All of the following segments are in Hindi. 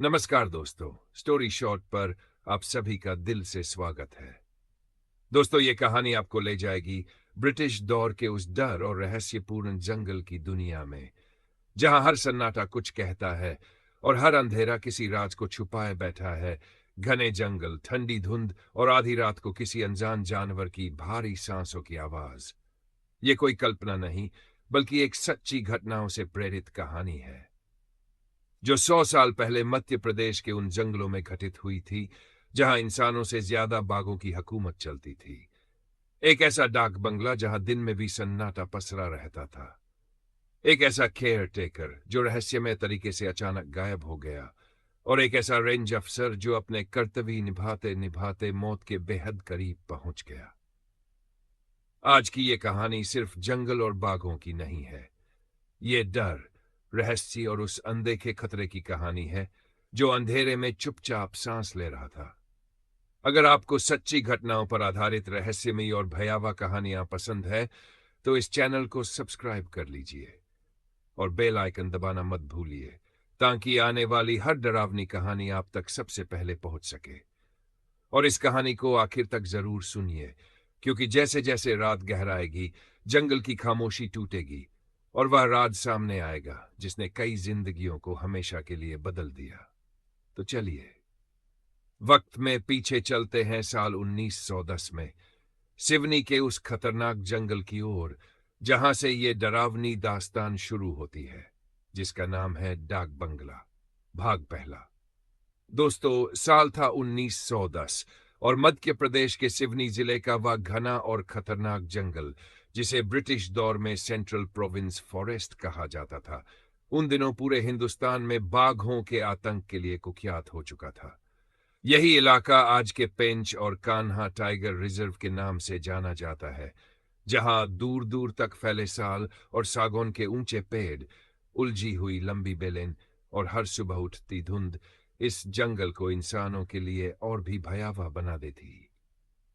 नमस्कार दोस्तों, स्टोरी शॉर्ट पर आप सभी का दिल से स्वागत है। दोस्तों, ये कहानी आपको ले जाएगी ब्रिटिश दौर के उस डर और रहस्यपूर्ण जंगल की दुनिया में, जहां हर सन्नाटा कुछ कहता है और हर अंधेरा किसी राज को छुपाए बैठा है। घने जंगल, ठंडी धुंध और आधी रात को किसी अनजान जानवर की भारी सांसों की आवाज। ये कोई कल्पना नहीं, बल्कि एक सच्ची घटनाओं से प्रेरित कहानी है, जो 100 साल पहले मध्य प्रदेश के उन जंगलों में घटित हुई थी, जहां इंसानों से ज्यादा बाघों की हुकूमत चलती थी। एक ऐसा डाक बंगला जहां दिन में भी सन्नाटा पसरा रहता था। एक ऐसा केयर टेकर जो रहस्यमय तरीके से अचानक गायब हो गया। और एक ऐसा रेंज अफसर जो अपने कर्तव्य निभाते निभाते मौत के बेहद करीब पहुंच गया। आज की ये कहानी सिर्फ जंगल और बाघों की नहीं है। ये डर, रहस्य और उस अनदेखे खतरे की कहानी है, जो अंधेरे में चुपचाप सांस ले रहा था। अगर आपको सच्ची घटनाओं पर आधारित रहस्यमयी और भयावह कहानियां पसंद है, तो इस चैनल को सब्सक्राइब कर लीजिए और बेल आइकन दबाना मत भूलिए, ताकि आने वाली हर डरावनी कहानी आप तक सबसे पहले पहुंच सके। और इस कहानी को आखिर तक जरूर सुनिए, क्योंकि जैसे जैसे रात गहराएगी, जंगल की खामोशी टूटेगी और वह राज सामने आएगा जिसने कई जिंदगियों को हमेशा के लिए बदल दिया। तो चलिए, वक्त में पीछे चलते हैं साल 1910 में, सिवनी के उस खतरनाक जंगल की ओर, जहां से ये डरावनी दास्तान शुरू होती है, जिसका नाम है डाक बंगला, भाग पहला। दोस्तों, साल था 1910 और मध्य प्रदेश के सिवनी जिले का वह घना और खतरनाक जंगल, जिसे ब्रिटिश दौर में सेंट्रल प्रोविंस फॉरेस्ट कहा जाता था, उन दिनों पूरे हिंदुस्तान में बाघों के आतंक के लिए कुख्यात हो चुका था। यही इलाका आज के पेंच और कान्हा टाइगर रिजर्व के नाम से जाना जाता है, जहां दूर दूर तक फैले साल और सागौन के ऊंचे पेड़, उलझी हुई लंबी बेलें और हर सुबह उठती धुंध इस जंगल को इंसानों के लिए और भी भयावह बना देती।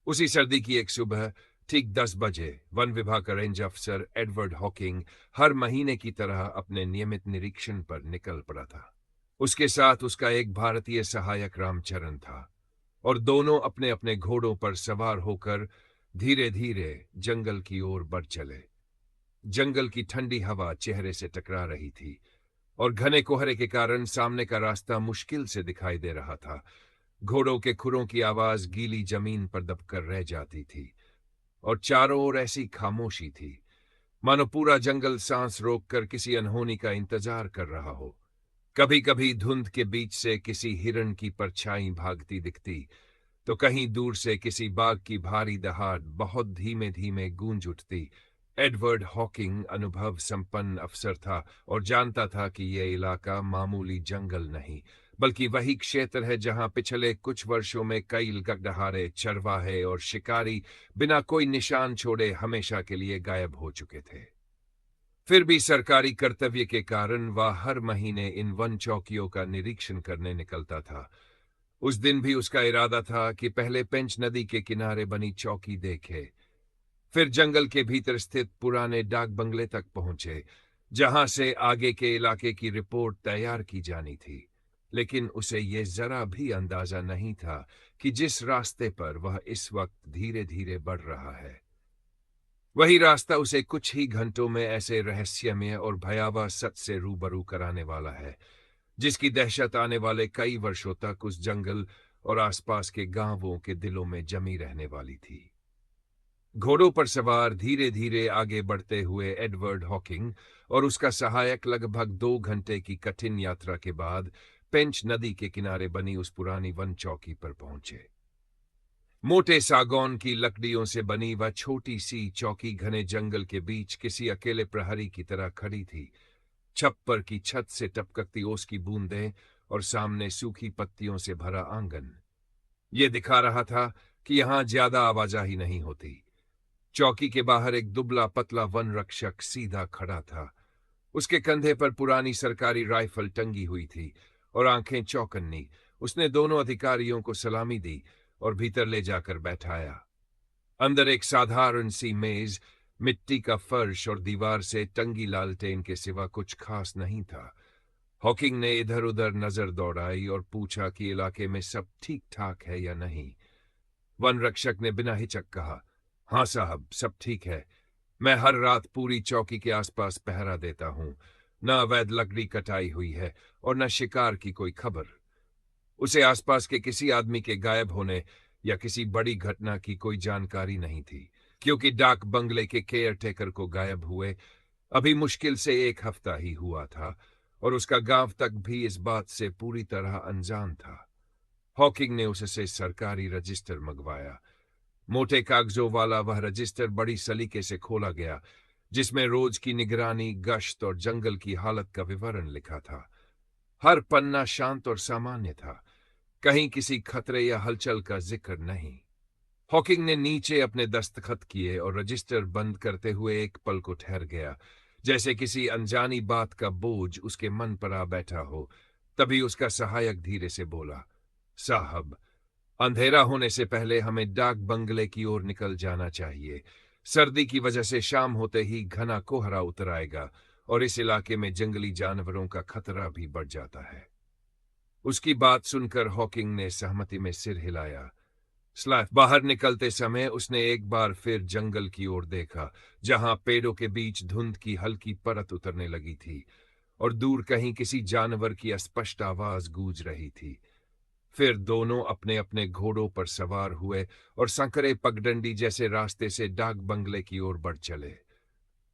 उसी सर्दी की एक सुबह, ठीक 10 बजे, वन विभाग का रेंज अफसर एडवर्ड हॉकिंग हर महीने की तरह अपने नियमित निरीक्षण पर निकल पड़ा था। उसके साथ उसका एक भारतीय सहायक रामचरण था, और दोनों अपने अपने घोड़ों पर सवार होकर धीरे धीरे जंगल की ओर बढ़ चले। जंगल की ठंडी हवा चेहरे से टकरा रही थी, और घने कोहरे के कारण सामने का रास्ता मुश्किल से दिखाई दे रहा था। घोड़ों के खुरों की आवाज गीली जमीन पर दबकर रह जाती थी, और चारों ओर ऐसी खामोशी थी, मानो पूरा जंगल सांस रोककर किसी अनहोनी का इंतजार कर रहा हो। कभी कभी धुंध के बीच से किसी हिरण की परछाई भागती दिखती, तो कहीं दूर से किसी बाघ की भारी दहाड़ बहुत धीमे धीमे गूंज उठती। एडवर्ड हॉकिंग अनुभव संपन्न अफसर था और जानता था कि यह इलाका मामूली जंगल नहीं, बल्कि वही क्षेत्र है जहां पिछले कुछ वर्षों में कई गड्ढहारे, चरवाहे और शिकारी बिना कोई निशान छोड़े हमेशा के लिए गायब हो चुके थे। फिर भी सरकारी कर्तव्य के कारण वह हर महीने इन वन चौकियों का निरीक्षण करने निकलता था। उस दिन भी उसका इरादा था कि पहले पेंच नदी के किनारे बनी चौकी देखे, फिर जंगल के भीतर स्थित पुराने डाक बंगले तक पहुंचे, जहां से आगे के इलाके की रिपोर्ट तैयार की जानी थी। लेकिन उसे यह जरा भी अंदाजा नहीं था कि जिस रास्ते पर वह इस वक्त धीरे धीरे बढ़ रहा है, वही रास्ता उसे कुछ ही घंटों में ऐसे रहस्यमय और भयावह सच से रूबरू कराने वाला है, जिसकी दहशत आने वाले कई वर्षों तक उस जंगल और आसपास के गांवों के दिलों में जमी रहने वाली थी। घोड़ों पर सवार धीरे धीरे आगे बढ़ते हुए एडवर्ड हॉकिंग और उसका सहायक लगभग 2 घंटे की कठिन यात्रा के बाद पेंच नदी के किनारे बनी उस पुरानी वन चौकी पर पहुंचे। मोटे सागौन की लकड़ियों से बनी वह छोटी सी चौकी घने जंगल के बीच किसी अकेले प्रहरी की तरह खड़ी थी। छप्पर की छत से टपकती ओस की बूंदें और सामने सूखी पत्तियों से भरा आंगन ये दिखा रहा था कि यहां ज्यादा आवाजाही नहीं होती। चौकी के बाहर एक दुबला पतला वन रक्षक सीधा खड़ा था। उसके कंधे पर पुरानी सरकारी राइफल टंगी हुई थी और आंखें चौकन्नी। उसने दोनों अधिकारियों को सलामी दी और भीतर ले जाकर बैठाया। अंदर एक साधारण सी मेज, मिट्टी का फर्श और दीवार से टंगी लालटेन के सिवा कुछ खास नहीं था। हॉकिंग ने इधर उधर नजर दौड़ाई और पूछा कि इलाके में सब ठीक ठाक है या नहीं। वन रक्षक ने बिना हिचक कहा, हाँ साहब, सब ठीक है। मैं हर रात पूरी चौकी के आसपास पहरा देता हूं। न अवैध लकड़ी कटाई हुई है और न शिकार की कोई खबर। उसे आसपास के किसी आदमी के गायब होने या किसी बड़ी घटना की कोई जानकारी नहीं थी, क्योंकि डाक बंगले के केयर टेकर को गायब हुए अभी मुश्किल से 1 हफ्ता ही हुआ था और उसका गांव तक भी इस बात से पूरी तरह अनजान था। हॉकिंग ने उससे सरकारी रजिस्टर मंगवाया। मोटे कागजों वाला वह रजिस्टर बड़ी सलीके से खोला गया, जिसमें रोज की निगरानी, गश्त और जंगल की हालत का विवरण लिखा था। हर पन्ना शांत और सामान्य था, कहीं किसी खतरे या हलचल का जिक्र नहीं। हॉकिंग ने नीचे अपने दस्तखत किए और रजिस्टर बंद करते हुए एक पल को ठहर गया, जैसे किसी अनजानी बात का बोझ उसके मन पर आ बैठा हो। तभी उसका सहायक धीरे से बोला, साहब, अंधेरा होने से पहले हमें डाक बंगले की ओर निकल जाना चाहिए। सर्दी की वजह से शाम होते ही घना कोहरा उतर आएगा और इस इलाके में जंगली जानवरों का खतरा भी बढ़ जाता है। उसकी बात सुनकर हॉकिंग ने सहमति में सिर हिलाया। स्लैफ बाहर निकलते समय उसने एक बार फिर जंगल की ओर देखा, जहां पेड़ों के बीच धुंध की हल्की परत उतरने लगी थी और दूर कहीं किसी जानवर की अस्पष्ट आवाज गूंज रही थी। फिर दोनों अपने अपने घोड़ों पर सवार हुए और संकरे पगडंडी जैसे रास्ते से डाक बंगले की ओर बढ़ चले।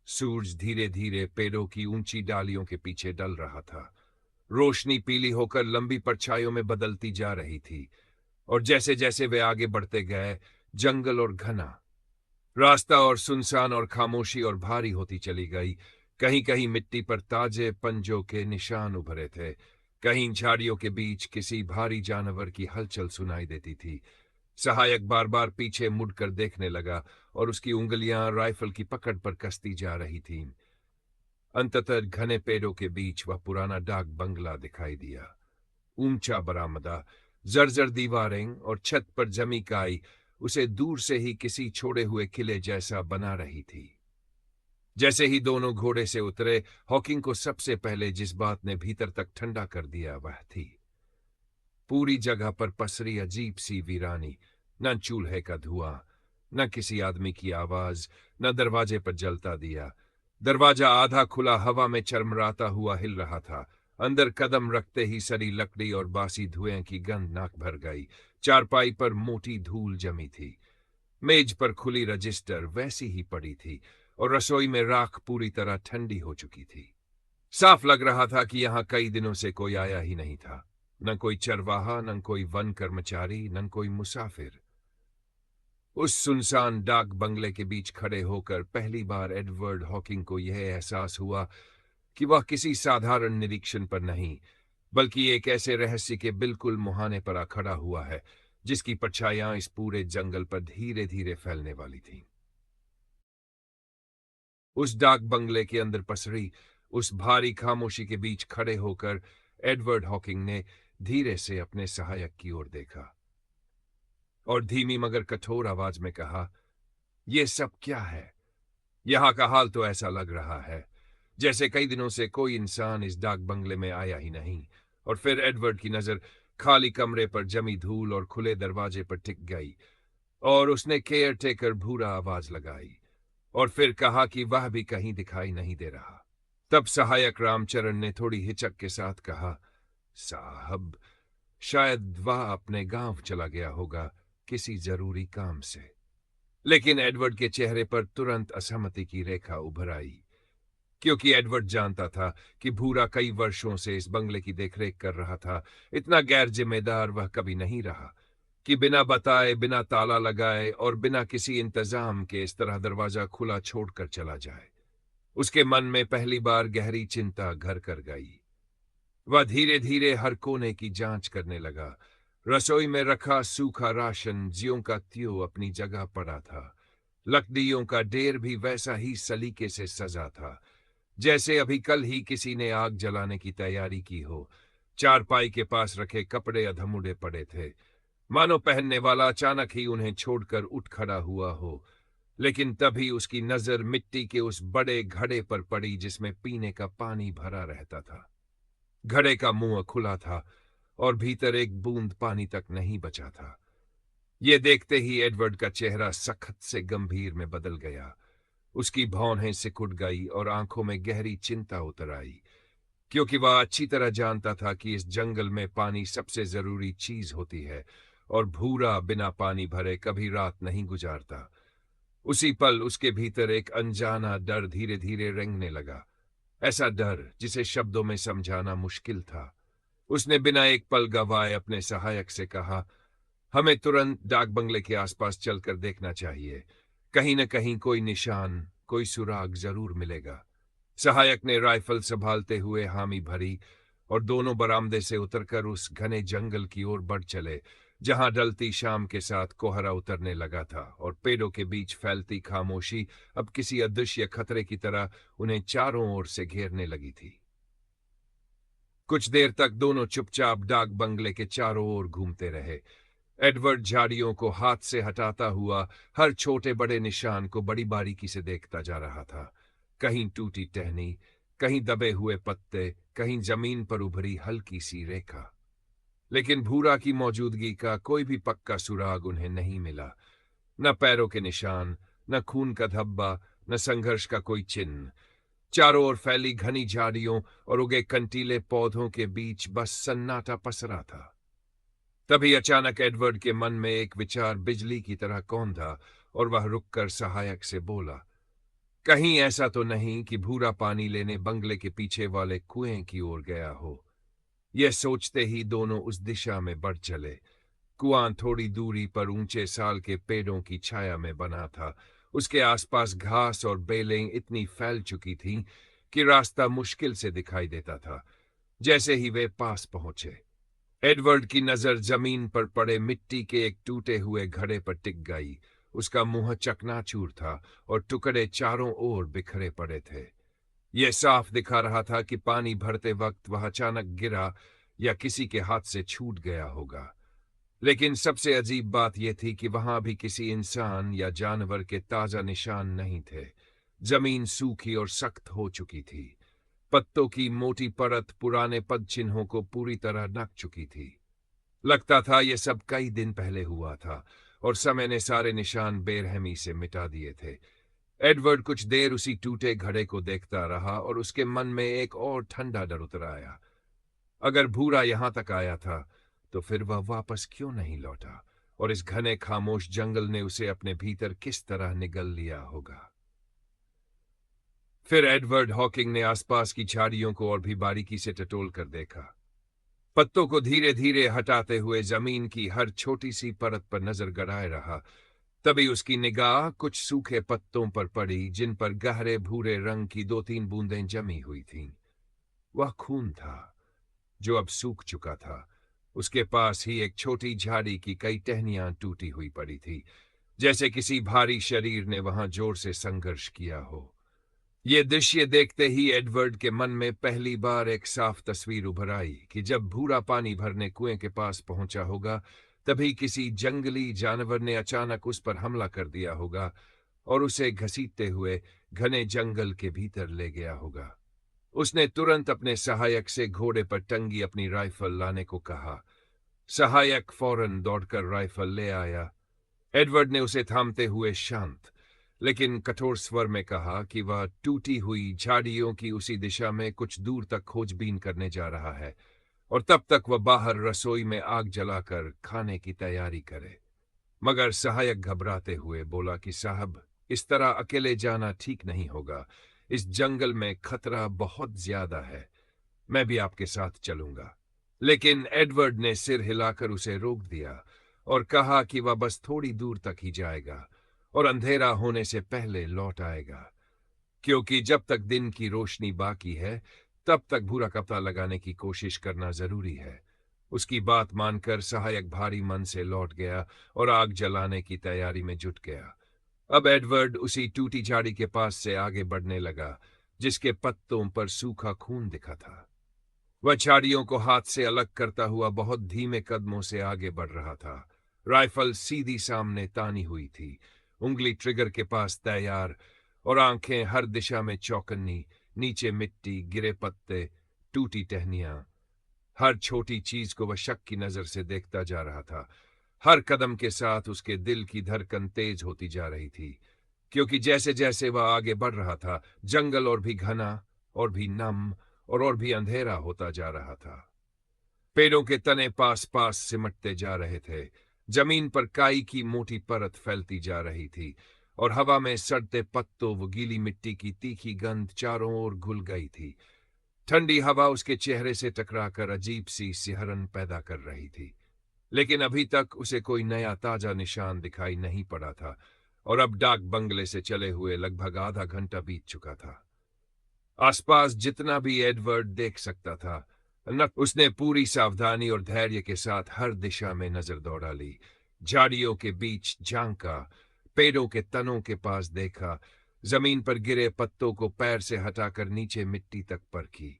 सूरज धीरे धीरे पेड़ों की ऊंची डालियों के पीछे डल रहा था। रोशनी पीली होकर लंबी परछाइयों में बदलती जा रही थी और जैसे जैसे वे आगे बढ़ते गए, जंगल और घना रास्ता और सुनसान और खामोशी और भारी होती चली गई। कहीं कहीं मिट्टी पर ताजे पंजों के निशान उभरे थे, कहीं झाड़ियों के बीच किसी भारी जानवर की हलचल सुनाई देती थी। सहायक बार बार पीछे मुड़कर देखने लगा और उसकी उंगलियां राइफल की पकड़ पर कसती जा रही थीं। अंततः घने पेड़ों के बीच वह पुराना डाक बंगला दिखाई दिया। ऊंचा बरामदा, जर्जर दीवारें और छत पर जमी काई उसे दूर से ही किसी छोड़े हुए किले जैसा बना रही थी। जैसे ही दोनों घोड़े से उतरे, हॉकिंग को सबसे पहले जिस बात ने भीतर तक ठंडा कर दिया वह थी पूरी जगह पर पसरी अजीब सी वीरानी। न चूल्हे का धुआं, न किसी आदमी की आवाज, न दरवाजे पर जलता दिया। दरवाजा आधा खुला हवा में चरमराता हुआ हिल रहा था। अंदर कदम रखते ही सड़ी लकड़ी और बासी धुएं की गंध नाक भर गई। चारपाई पर मोटी धूल जमी थी। मेज पर खुली रजिस्टर वैसी ही पड़ी थी और रसोई में राख पूरी तरह ठंडी हो चुकी थी। साफ लग रहा था कि यहां कई दिनों से कोई आया ही नहीं था। न कोई चरवाहा, न कोई वन कर्मचारी, न कोई मुसाफिर। उस सुनसान डाक बंगले के बीच खड़े होकर पहली बार एडवर्ड हॉकिंग को यह एहसास हुआ कि वह किसी साधारण निरीक्षण पर नहीं, बल्कि एक ऐसे रहस्य के बिल्कुल मुहाने पर आ खड़ा हुआ है, जिसकी परछाइयां इस पूरे जंगल पर धीरे धीरे फैलने वाली थीं। उस डाक बंगले के अंदर पसरी उस भारी खामोशी के बीच खड़े होकर एडवर्ड हॉकिंग ने धीरे से अपने सहायक की ओर देखा और धीमी मगर कठोर आवाज में कहा, यह सब क्या है? यहां का हाल तो ऐसा लग रहा है जैसे कई दिनों से कोई इंसान इस डाक बंगले में आया ही नहीं। और फिर एडवर्ड की नजर खाली कमरे पर जमी धूल और खुले दरवाजे पर टिक गई और उसने केयर टेकर भूरा आवाज लगाई और फिर कहा कि वह भी कहीं दिखाई नहीं दे रहा। तब सहायक रामचरण ने थोड़ी हिचक के साथ कहा, साहब, शायद वह अपने गांव चला गया होगा किसी जरूरी काम से। लेकिन एडवर्ड के चेहरे पर तुरंत असहमति की रेखा उभर आई, क्योंकि एडवर्ड जानता था कि भूरा कई वर्षों से इस बंगले की देखरेख कर रहा था। इतना गैर जिम्मेदार वह कभी नहीं रहा कि बिना बताए, बिना ताला लगाए और बिना किसी इंतजाम के इस तरह दरवाजा खुला छोड़कर चला जाए। उसके मन में पहली बार गहरी चिंता घर कर गई। वह धीरे धीरे हर कोने की जांच करने लगा। रसोई में रखा सूखा राशन ज्यों का त्यों अपनी जगह पड़ा था। लकड़ियों का ढेर भी वैसा ही सलीके से सजा था, जैसे अभी कल ही किसी ने आग जलाने की तैयारी की हो। चारपाई के पास रखे कपड़े अधमुड़े पड़े थे, मानो पहनने वाला अचानक ही उन्हें छोड़कर उठ खड़ा हुआ हो। लेकिन तभी उसकी नजर मिट्टी के उस बड़े घड़े पर पड़ी जिसमें पीने का पानी भरा रहता था। घड़े का मुंह खुला था और भीतर एक बूंद पानी तक नहीं बचा था। ये देखते ही एडवर्ड का चेहरा सख्त से गंभीर में बदल गया। उसकी भौहें सिकुड़ गई और आंखों में गहरी चिंता उतर आई, क्योंकि वह अच्छी तरह जानता था कि इस जंगल में पानी सबसे जरूरी चीज होती है और भूरा बिना पानी भरे कभी रात नहीं गुजारता। उसी पल उसके भीतर एक अनजाना डर धीरे धीरे रेंगने लगा, ऐसा डर जिसे शब्दों में समझाना मुश्किल था। उसने बिना एक पल गवाए अपने सहायक से कहा, हमें तुरंत डाक बंगले के आसपास चलकर देखना चाहिए। कहीं न कहीं कोई निशान, कोई सुराग जरूर मिलेगा। सहायक ने राइफल संभालते हुए हामी भरी और दोनों बरामदे से उतरकर उस घने जंगल की ओर बढ़ चले, जहां ढलती शाम के साथ कोहरा उतरने लगा था और पेड़ों के बीच फैलती खामोशी अब किसी अदृश्य खतरे की तरह उन्हें चारों ओर से घेरने लगी थी। कुछ देर तक दोनों चुपचाप डाक बंगले के चारों ओर घूमते रहे। एडवर्ड झाड़ियों को हाथ से हटाता हुआ हर छोटे बड़े निशान को बड़ी बारीकी से देखता जा रहा था। कहीं टूटी टहनी, कहीं दबे हुए पत्ते, कहीं जमीन पर उभरी हल्की सी रेखा। लेकिन भूरा की मौजूदगी का कोई भी पक्का सुराग उन्हें नहीं मिला। न पैरों के निशान, न खून का धब्बा, न संघर्ष का कोई चिन्ह। चारों ओर फैली घनी झाड़ियों और उगे कंटीले पौधों के बीच बस सन्नाटा पसरा था। तभी अचानक एडवर्ड के मन में एक विचार बिजली की तरह कौंधा और वह रुककर सहायक से बोला, कहीं ऐसा तो नहीं कि भूरा पानी लेने बंगले के पीछे वाले कुएं की ओर गया हो। यह सोचते ही दोनों उस दिशा में बढ़ चले। कुआं थोड़ी दूरी पर ऊंचे साल के पेड़ों की छाया में बना था। उसके आसपास घास और बेलें इतनी फैल चुकी थीं कि रास्ता मुश्किल से दिखाई देता था। जैसे ही वे पास पहुंचे, एडवर्ड की नजर जमीन पर पड़े मिट्टी के एक टूटे हुए घड़े पर टिक गई। उसका मुंह चकनाचूर था और टुकड़े चारों ओर बिखरे पड़े थे। यह साफ दिखा रहा था कि पानी भरते वक्त वह अचानक गिरा या किसी के हाथ से छूट गया होगा। लेकिन सबसे अजीब बात यह थी कि वहां भी किसी इंसान या जानवर के ताजा निशान नहीं थे। जमीन सूखी और सख्त हो चुकी थी। पत्तों की मोटी परत पुराने पद चिन्हों को पूरी तरह ढक चुकी थी। लगता था यह सब कई दिन पहले हुआ था और समय ने सारे निशान बेरहमी से मिटा दिए थे। एडवर्ड कुछ देर उसी टूटे घड़े को देखता रहा और उसके मन में एक और ठंडा डर उतर आया। अगर भूरा यहां तक आया था तो फिर वह वापस क्यों नहीं लौटा, और इस घने खामोश जंगल ने उसे अपने भीतर किस तरह निगल लिया होगा। फिर एडवर्ड हॉकिंग ने आसपास की झाड़ियों को और भी बारीकी से टटोल कर देखा। पत्तों को धीरे धीरे हटाते हुए जमीन की हर छोटी सी परत पर नजर गड़ाए रहा। तभी उसकी निगाह कुछ सूखे पत्तों पर पड़ी, जिन पर गहरे भूरे रंग की दो तीन बूंदें जमी हुई थीं। वह खून था जो अब सूख चुका था। उसके पास ही एक छोटी झाड़ी की कई टहनियां टूटी हुई पड़ी थी, जैसे किसी भारी शरीर ने वहां जोर से संघर्ष किया हो। ये दृश्य देखते ही एडवर्ड के मन में पहली बार एक साफ तस्वीर उभर आई कि जब भूरा पानी भरने कुएं के पास पहुंचा होगा, तभी किसी जंगली जानवर ने अचानक उस पर हमला कर दिया होगा और उसे घसीटते हुए घने जंगल के भीतर ले गया होगा। उसने तुरंत अपने सहायक से घोड़े पर टंगी अपनी राइफल लाने को कहा। सहायक फौरन दौड़कर राइफल ले आया। एडवर्ड ने उसे थामते हुए शांत लेकिन कठोर स्वर में कहा कि वह टूटी हुई झाड़ियों की उसी दिशा में कुछ दूर तक खोजबीन करने जा रहा है और तब तक वह बाहर रसोई में आग जलाकर खाने की तैयारी करे। मगर सहायक घबराते हुए बोला कि साहब, इस तरह अकेले जाना ठीक नहीं होगा। इस जंगल में खतरा बहुत ज्यादा है। मैं भी आपके साथ चलूंगा। लेकिन एडवर्ड ने सिर हिलाकर उसे रोक दिया और कहा कि वह बस थोड़ी दूर तक ही जाएगा और अंधेरा होने से पहले लौट आएगा, क्योंकि जब तक दिन की रोशनी बाकी है तब तक भूरा का पता लगाने की कोशिश करना जरूरी है। उसकी बात मानकर सहायक भारी मन से लौट गया और आग जलाने की तैयारी में जुट गया। अब एडवर्ड उसी टूटी झाड़ी के पास से आगे बढ़ने लगा, जिसके पत्तों पर सूखा खून दिखा था। वह झाड़ियों को हाथ से अलग करता हुआ बहुत धीमे कदमों से आगे बढ़ रहा था। राइफल सीधी सामने तानी हुई थी, उंगली ट्रिगर के पास तैयार और आंखें हर दिशा में चौकन्नी। नीचे मिट्टी, गिरे पत्ते, टूटी टहनियां। हर छोटी चीज को वह शक की नजर से देखता जा रहा था। हर कदम के साथ उसके दिल की धड़कन तेज होती जा रही थी, क्योंकि जैसे जैसे वह आगे बढ़ रहा था, जंगल और भी घना, और भी नम, और भी अंधेरा होता जा रहा था। पेड़ों के तने पास पास सिमटते जा रहे थे। जमीन पर काई की मोटी परत फैलती जा रही थी, और हवा में सड़ते पत्तों व गीली मिट्टी की तीखी गंध चारों ओर घुल गई थी। ठंडी हवा उसके चेहरे से टकराकर अजीब सी सिहरन पैदा कर रही थी, लेकिन अभी तक उसे कोई नया ताजा निशान दिखाई नहीं पड़ा था, और अब डाक बंगले से चले हुए लगभग आधा घंटा बीत चुका था। आसपास जितना भी एडवर्ड देख सकता था, न उसने पूरी सावधानी और धैर्य के साथ हर दिशा में नजर दौड़ा ली। झाड़ियों के बीच झांका, पेड़ों के तनों के पास देखा, जमीन पर गिरे पत्तों को पैर से हटाकर नीचे मिट्टी तक परखी,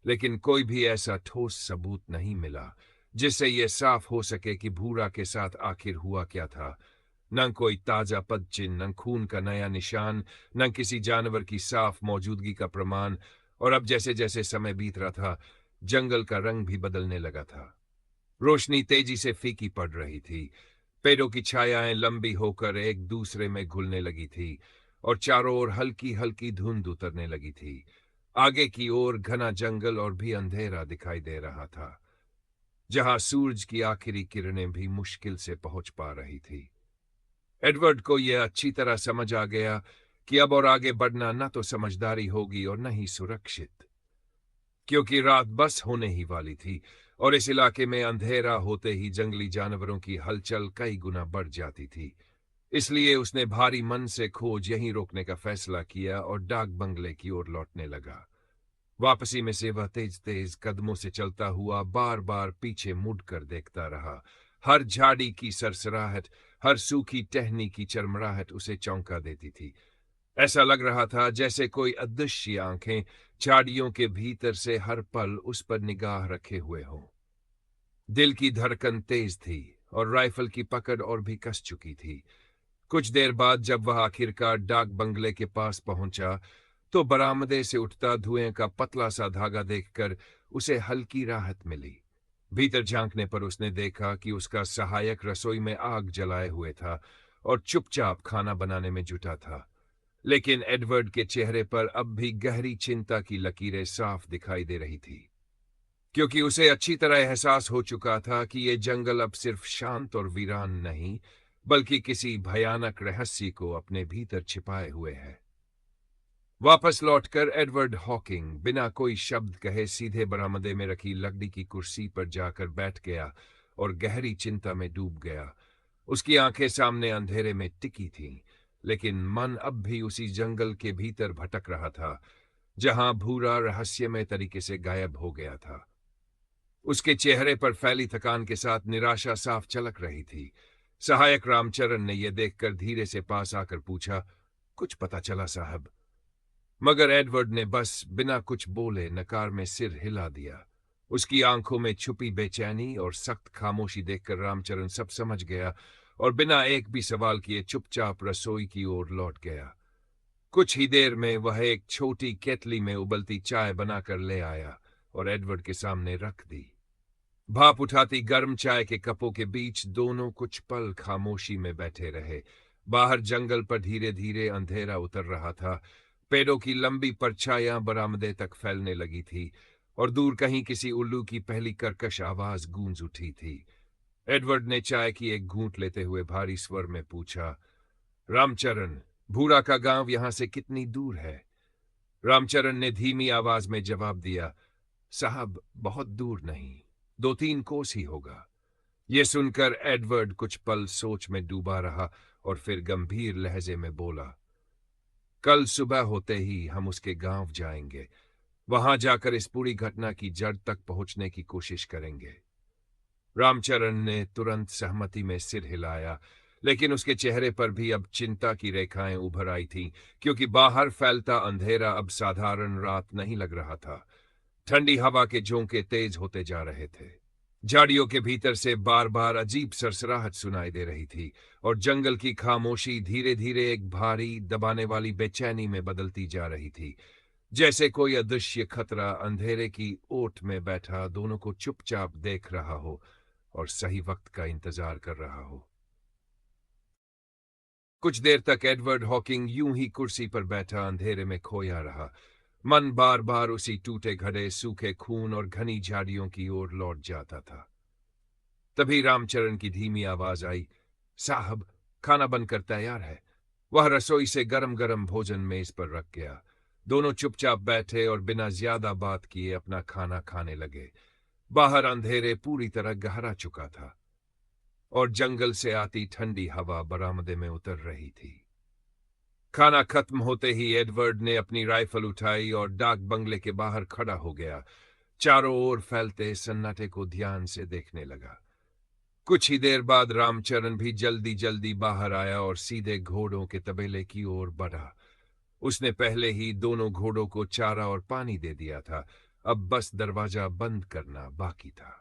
लेकिन कोई भी ऐसा ठोस सबूत नहीं मिला जिससे यह साफ हो सके कि भूरा के साथ आखिर हुआ क्या था। न कोई ताजा पदचिन्ह, न खून का नया निशान, न किसी जानवर की साफ मौजूदगी का प्रमाण। और अब जैसे जैसे समय बीत रहा था, जंगल का रंग भी बदलने लगा था। रोशनी तेजी से फीकी पड़ रही थी, पेड़ों की छायाएं लंबी होकर एक दूसरे में घुलने लगी थी, और चारों ओर हल्की हल्की धुंध उतरने लगी थी। आगे की ओर घना जंगल और भी अंधेरा दिखाई दे रहा था, जहां सूरज की आखिरी किरणें भी मुश्किल से पहुंच पा रही थी। एडवर्ड को यह अच्छी तरह समझ आ गया कि अब और आगे बढ़ना न तो समझदारी होगी और न ही सुरक्षित, क्योंकि रात बस होने ही वाली थी, और इस इलाके में अंधेरा होते ही जंगली जानवरों की हलचल कई गुना बढ़ जाती थी। इसलिए उसने भारी मन से खोज यहीं रोकने का फैसला किया और डाक बंगले की ओर लौटने लगा। वापसी में से वह तेज तेज कदमों से चलता हुआ बार बार पीछे मुड़कर देखता रहा। हर झाड़ी की सरसराहट, हर सूखी टहनी की चरमराहट उसे चौंका देती थी। ऐसा लग रहा था जैसे कोई अदृश्य आंखें झाड़ियों के भीतर से हर पल उस पर निगाह रखे हुए हों। दिल की धड़कन तेज थी और राइफल की पकड़ और भी कस चुकी थी। कुछ देर बाद जब वह आखिरकार डाक बंगले के पास पहुंचा, तो बरामदे से उठता धुएं का पतला सा धागा देखकर उसे हल्की राहत मिली। भीतर झांकने पर उसने देखा कि उसका सहायक रसोई में आग जलाए हुए था और चुपचाप खाना बनाने में जुटा था। लेकिन एडवर्ड के चेहरे पर अब भी गहरी चिंता की लकीरें साफ दिखाई दे रही थी, क्योंकि उसे अच्छी तरह एहसास हो चुका था कि ये जंगल अब सिर्फ शांत और वीरान नहीं, बल्कि किसी भयानक रहस्य को अपने भीतर छिपाए हुए है। वापस लौटकर एडवर्ड हॉकिंग बिना कोई शब्द कहे सीधे बरामदे में रखी लकड़ी की कुर्सी पर जाकर बैठ गया और गहरी चिंता में डूब गया। उसकी आंखें सामने अंधेरे में टिकी थीं, लेकिन मन अब भी उसी जंगल के भीतर भटक रहा था, जहां भूरा रहस्यमय तरीके से गायब हो गया था। उसके चेहरे पर फैली थकान के साथ निराशा साफ झलक रही थी। सहायक रामचरण ने यह देखकर धीरे से पास आकर पूछा, कुछ पता चला साहब? मगर एडवर्ड ने बस बिना कुछ बोले नकार में सिर हिला दिया। उसकी आंखों में छुपी बेचैनी और सख्त खामोशी देखकर रामचरण सब समझ गया और बिना एक भी सवाल किए चुपचाप रसोई की ओर लौट गया। कुछ ही देर में वह एक छोटी केतली में उबलती चाय बनाकर ले आया और एडवर्ड के सामने रख दी। भाप उठाती गर्म चाय के कपों के बीच दोनों कुछ पल खामोशी में बैठे रहे। बाहर जंगल पर धीरे धीरे अंधेरा उतर रहा था। पेड़ों की लंबी परछाइयां बरामदे तक फैलने लगी थी और दूर कहीं किसी उल्लू की पहली कर्कश आवाज गूंज उठी थी। एडवर्ड ने चाय की एक घूंट लेते हुए भारी स्वर में पूछा, रामचरण, भूरा का गांव यहां से कितनी दूर है? रामचरण ने धीमी आवाज में जवाब दिया, साहब, बहुत दूर नहीं, 2-3 कोस ही होगा। यह सुनकर एडवर्ड कुछ पल सोच में डूबा रहा और फिर गंभीर लहजे में बोला, कल सुबह होते ही हम उसके गांव जाएंगे। वहां जाकर इस पूरी घटना की जड़ तक पहुंचने की कोशिश करेंगे। रामचरण ने तुरंत सहमति में सिर हिलाया, लेकिन उसके चेहरे पर भी अब चिंता की रेखाएं उभर आई थीं, क्योंकि बाहर फैलता अंधेरा अब साधारण रात नहीं लग रहा था। ठंडी हवा के झोंके तेज होते जा रहे थे। झाड़ियों के भीतर से बार बार अजीब सरसराहट सुनाई दे रही थी और जंगल की खामोशी धीरे धीरे एक भारी दबाने वाली बेचैनी में बदलती जा रही थी। जैसे कोई अदृश्य खतरा अंधेरे की ओट में बैठा दोनों को चुपचाप देख रहा हो और सही वक्त का इंतजार कर रहा हो। कुछ देर तक एडवर्ड हॉकिंग यूं ही कुर्सी पर बैठा अंधेरे में खोया रहा। मन बार बार उसी टूटे घड़े, सूखे खून और घनी झाड़ियों की ओर लौट जाता था। तभी रामचरण की धीमी आवाज आई, साहब, खाना बनकर तैयार है। वह रसोई से गरम गरम भोजन मेज पर रख गया। दोनों चुपचाप बैठे और बिना ज्यादा बात किए अपना खाना खाने लगे। बाहर अंधेरे पूरी तरह गहरा चुका था और जंगल से आती ठंडी हवा बरामदे में उतर रही थी। खाना खत्म होते ही एडवर्ड ने अपनी राइफल उठाई और डाक बंगले के बाहर खड़ा हो गया। चारों ओर फैलते सन्नाटे को ध्यान से देखने लगा। कुछ ही देर बाद रामचरण भी जल्दी जल्दी बाहर आया और सीधे घोड़ों के तबेले की ओर बढ़ा। उसने पहले ही दोनों घोड़ों को चारा और पानी दे दिया था। अब बस दरवाजा बंद करना बाकी था।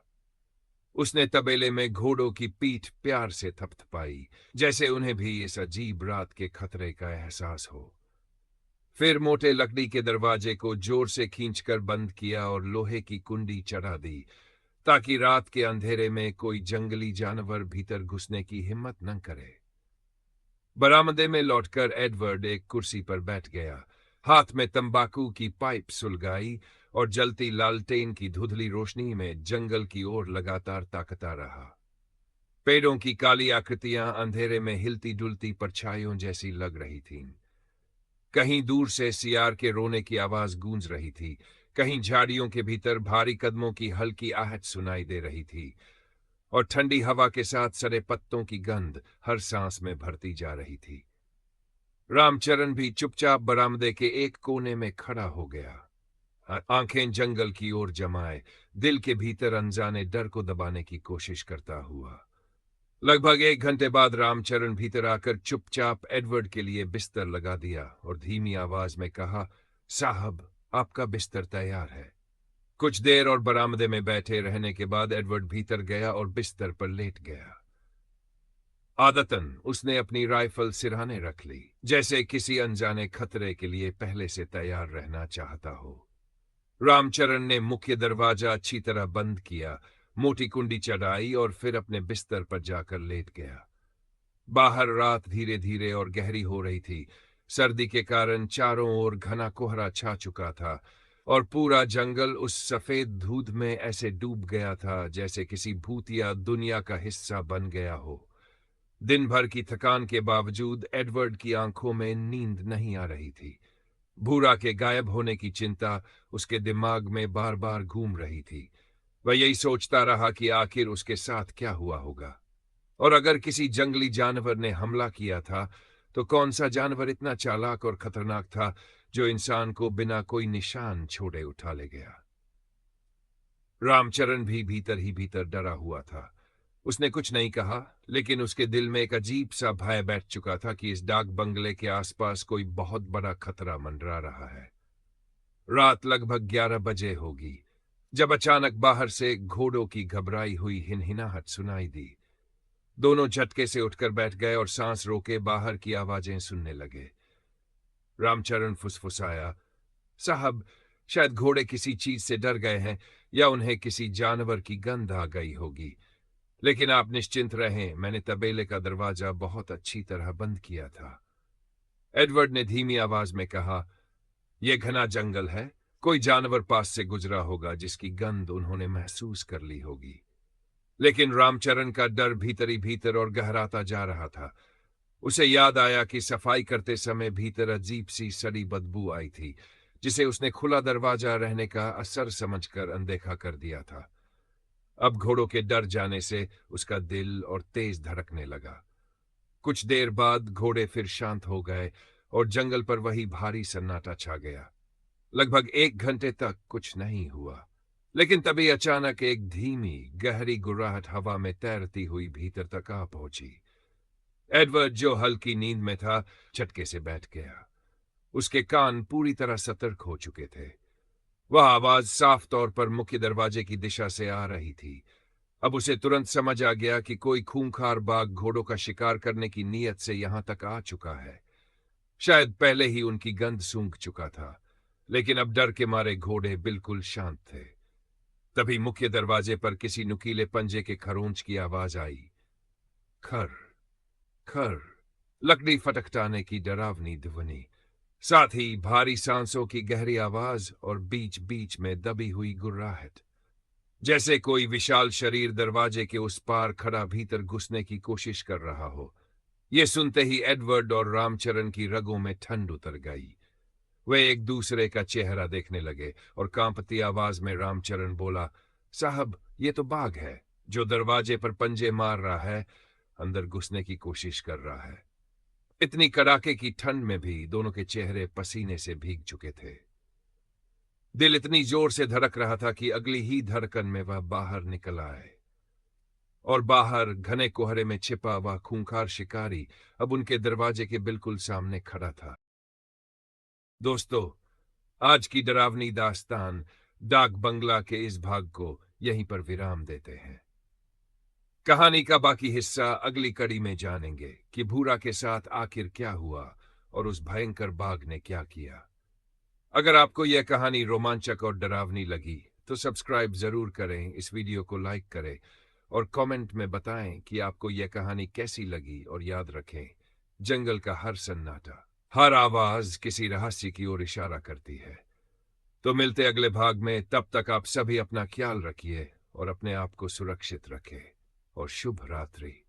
उसने तबेले में घोड़ों की पीठ प्यार से थपथपाई, जैसे उन्हें भी इस अजीब रात के खतरे का एहसास हो। फिर मोटे लकड़ी के दरवाजे को जोर से खींचकर बंद किया और लोहे की कुंडी चढ़ा दी, ताकि रात के अंधेरे में कोई जंगली जानवर भीतर घुसने की हिम्मत न करे। बरामदे में लौटकर एडवर्ड एक कुर्सी पर बैठ गया। हाथ में तंबाकू की पाइप सुलगाई और जलती लालटेन की धुंधली रोशनी में जंगल की ओर लगातार ताकता रहा। पेड़ों की काली आकृतियां अंधेरे में हिलती डुलती परछाइयों जैसी लग रही थीं। कहीं दूर से सियार के रोने की आवाज गूंज रही थी, कहीं झाड़ियों के भीतर भारी कदमों की हल्की आहट सुनाई दे रही थी और ठंडी हवा के साथ सड़े पत्तों की गंध हर सांस में भरती जा रही थी। रामचरण भी चुपचाप बरामदे के एक कोने में खड़ा हो गया, आंखें जंगल की ओर जमाए, दिल के भीतर अनजाने डर को दबाने की कोशिश करता हुआ। लगभग 1 घंटे बाद रामचरण भीतर आकर चुपचाप एडवर्ड के लिए बिस्तर लगा दिया और धीमी आवाज में कहा, साहब, आपका बिस्तर तैयार है। कुछ देर और बरामदे में बैठे रहने के बाद एडवर्ड भीतर गया और बिस्तर पर लेट गया। आदतन उसने अपनी राइफल सिरहाने रख ली, जैसे किसी अनजाने खतरे के लिए पहले से तैयार रहना चाहता हो। रामचरण ने मुख्य दरवाजा अच्छी तरह बंद किया, मोटी कुंडी चढ़ाई और फिर अपने बिस्तर पर जाकर लेट गया। बाहर रात धीरे धीरे और गहरी हो रही थी। सर्दी के कारण चारों ओर घना कोहरा छा चुका था और पूरा जंगल उस सफेद धुंध में ऐसे डूब गया था जैसे किसी भूतिया दुनिया का हिस्सा बन गया हो। दिन भर की थकान के बावजूद एडवर्ड की आंखों में नींद नहीं आ रही थी। भूरा के गायब होने की चिंता उसके दिमाग में बार बार घूम रही थी। वह यही सोचता रहा कि आखिर उसके साथ क्या हुआ होगा, और अगर किसी जंगली जानवर ने हमला किया था तो कौन सा जानवर इतना चालाक और खतरनाक था जो इंसान को बिना कोई निशान छोड़े उठा ले गया। रामचरण भी भीतर ही भीतर डरा हुआ था। उसने कुछ नहीं कहा, लेकिन उसके दिल में एक अजीब सा भय बैठ चुका था कि इस डाक बंगले के आसपास कोई बहुत बड़ा खतरा मंडरा रहा है। रात लगभग 11 बजे होगी जब अचानक बाहर से घोड़ों की घबराई हुई हिनहिनाहट सुनाई दी। दोनों झटके से उठकर बैठ गए और सांस रोके बाहर की आवाजें सुनने लगे। रामचरण फुसफुसाया, साहब, शायद घोड़े किसी चीज से डर गए हैं या उन्हें किसी जानवर की गंध आ गई होगी। लेकिन आप निश्चिंत रहें, मैंने तबेले का दरवाजा बहुत अच्छी तरह बंद किया था। एडवर्ड ने धीमी आवाज में कहा, यह घना जंगल है, कोई जानवर पास से गुजरा होगा जिसकी गंध उन्होंने महसूस कर ली होगी। लेकिन रामचरण का डर भीतर ही भीतर और गहराता जा रहा था। उसे याद आया कि सफाई करते समय भीतर अजीब सी सड़ी बदबू आई थी, जिसे उसने खुला दरवाजा रहने का असर समझकर अनदेखा कर दिया था। अब घोड़ों के डर जाने से उसका दिल और तेज धड़कने लगा। कुछ देर बाद घोड़े फिर शांत हो गए और जंगल पर वही भारी सन्नाटा छा गया। लगभग 1 घंटे तक कुछ नहीं हुआ, लेकिन तभी अचानक एक धीमी गहरी गुर्राहट हवा में तैरती हुई भीतर तक आ पहुंची। एडवर्ड, जो हल्की नींद में था, झटके से बैठ गया। उसके कान पूरी तरह सतर्क हो चुके थे। वह आवाज साफ तौर पर मुख्य दरवाजे की दिशा से आ रही थी। अब उसे तुरंत समझ आ गया कि कोई खूंखार बाघ घोड़ों का शिकार करने की नीयत से यहां तक आ चुका है। शायद पहले ही उनकी गंध सूंघ चुका था, लेकिन अब डर के मारे घोड़े बिल्कुल शांत थे। तभी मुख्य दरवाजे पर किसी नुकीले पंजे के खरोंच की आवाज आई। खर खर, लकड़ी फटकटाने की डरावनी ध्वनि, साथ ही भारी सांसों की गहरी आवाज और बीच बीच में दबी हुई गुर्राहट, जैसे कोई विशाल शरीर दरवाजे के उस पार खड़ा भीतर घुसने की कोशिश कर रहा हो। ये सुनते ही एडवर्ड और रामचरण की रगों में ठंड उतर गई। वे एक दूसरे का चेहरा देखने लगे और कांपती आवाज में रामचरण बोला, साहब, ये तो बाघ है जो दरवाजे पर पंजे मार रहा है, अंदर घुसने की कोशिश कर रहा है। इतनी कड़ाके की ठंड में भी दोनों के चेहरे पसीने से भीग चुके थे। दिल इतनी जोर से धड़क रहा था कि अगली ही धड़कन में वह बाहर निकल आए। और बाहर घने कोहरे में छिपा हुआ खूंखार शिकारी अब उनके दरवाजे के बिल्कुल सामने खड़ा था। दोस्तों, आज की डरावनी दास्तान डाक बंगला के इस भाग को यहीं पर विराम देते हैं। कहानी का बाकी हिस्सा अगली कड़ी में जानेंगे कि भूरा के साथ आखिर क्या हुआ और उस भयंकर बाघ ने क्या किया। अगर आपको यह कहानी रोमांचक और डरावनी लगी तो सब्सक्राइब जरूर करें, इस वीडियो को लाइक करें और कमेंट में बताएं कि आपको यह कहानी कैसी लगी। और याद रखें, जंगल का हर सन्नाटा, हर आवाज किसी रहस्य की ओर इशारा करती है। तो मिलते अगले भाग में, तब तक आप सभी अपना ख्याल रखिए और अपने आप को सुरक्षित रखें। और शुभ रात्रि।